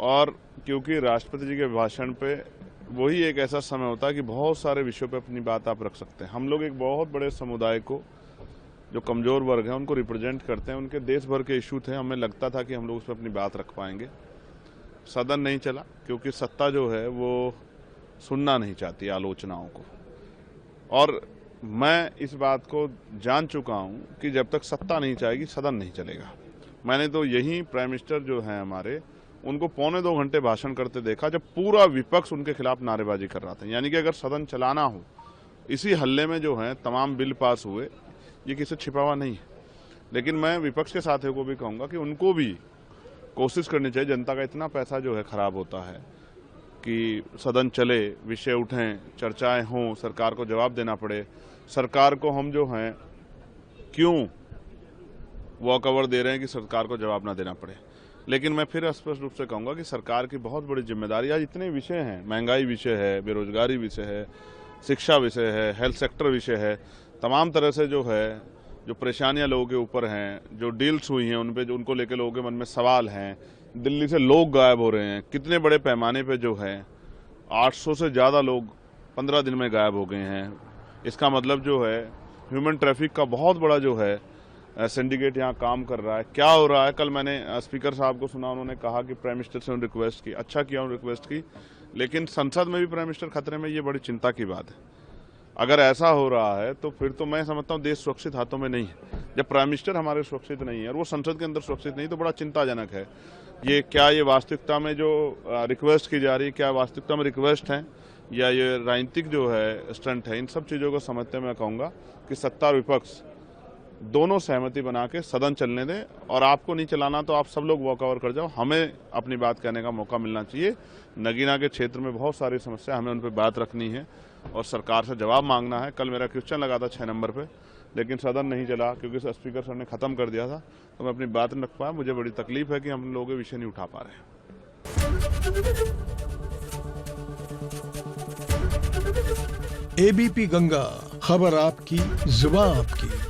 और क्योंकि राष्ट्रपति जी के भाषण पे वही एक ऐसा समय होता है कि बहुत सारे विषयों पे अपनी बात आप रख सकते हैं। हम लोग एक बहुत बड़े समुदाय को, जो कमजोर वर्ग हैं, उनको रिप्रेजेंट करते हैं। उनके देश भर के इशू थे, हमें लगता था कि हम लोग उस पर अपनी बात रख पाएंगे। सदन नहीं चला क्योंकि सत्ता जो है वो सुनना नहीं चाहती आलोचनाओं को, और मैं इस बात को जान चुका हूं कि जब तक सत्ता नहीं चाहेगी सदन नहीं चलेगा। मैंने तो यही प्राइम मिनिस्टर जो हैं हमारे, उनको 1.25 घंटे भाषण करते देखा जब पूरा विपक्ष उनके खिलाफ नारेबाजी कर रहा था। यानी कि अगर सदन चलाना हो, इसी हल्ले में जो है तमाम बिल पास हुए, ये किसी छिपा हुआ नहीं है। लेकिन मैं विपक्ष के साथियों को भी कहूंगा कि उनको भी कोशिश करनी चाहिए। जनता का इतना पैसा जो है खराब होता है कि सदन चले, विषय उठें, चर्चाएं हों, सरकार को जवाब देना पड़े। सरकार को हम जो हैं क्यों वॉकओवर दे रहे हैं कि सरकार को जवाब ना देना पड़े। लेकिन मैं फिर स्पष्ट रूप से कहूंगा कि सरकार की बहुत बड़ी जिम्मेदारी, आज इतने विषय हैं, महंगाई विषय है, बेरोजगारी विषय है, शिक्षा विषय है, हेल्थ सेक्टर विषय है, तमाम तरह से जो है जो परेशानियां लोगों के ऊपर हैं, जो डील्स हुई हैं उन पे, जो उनको लेकर लोगों के मन में सवाल हैं। दिल्ली से लोग गायब हो रहे हैं, कितने बड़े पैमाने पे जो है 800 से ज़्यादा लोग 15 दिन में गायब हो गए हैं। इसका मतलब जो है ह्यूमन ट्रैफिक का बहुत बड़ा जो है सिंडिकेट यहाँ काम कर रहा है। क्या हो रहा है, कल मैंने स्पीकर साहब को सुना, उन्होंने कहा कि प्राइम मिनिस्टर से उन्होंने रिक्वेस्ट की, अच्छा किया उन्होंने रिक्वेस्ट की, लेकिन संसद में भी प्राइम मिनिस्टर खतरे में, ये बड़ी चिंता की बात है। अगर ऐसा हो रहा है तो फिर तो मैं समझता हूँ देश सुरक्षित हाथों में नहीं है। जब प्राइम मिनिस्टर हमारे सुरक्षित नहीं है और वो संसद के अंदर सुरक्षित नहीं, तो बड़ा चिंताजनक है। ये क्या, ये वास्तविकता में जो रिक्वेस्ट की जा रही है, क्या वास्तविकता में रिक्वेस्ट है या ये राजनीतिक जो है स्टंट है? इन सब चीज़ों को समझते मैं कहूँगा कि सत्ता और विपक्ष दोनों सहमति बना के सदन चलने दें, और आपको नहीं चलाना तो आप सब लोग वॉकओवर कर जाओ। हमें अपनी बात कहने का मौका मिलना चाहिए। नगीना के क्षेत्र में बहुत सारी समस्या, हमें उन पर बात रखनी है और सरकार से जवाब मांगना है। कल मेरा क्वेश्चन लगा था 6 नंबर पे, लेकिन सदन नहीं चला क्योंकि स्पीकर सर ने खत्म कर दिया था, तो मैं अपनी बात नहीं रख पाया। मुझे बड़ी तकलीफ है कि हम लोग ये विषय नहीं उठा पा रहे हैं। एबीपी गंगा, खबर आपकी, जुबान आपकी।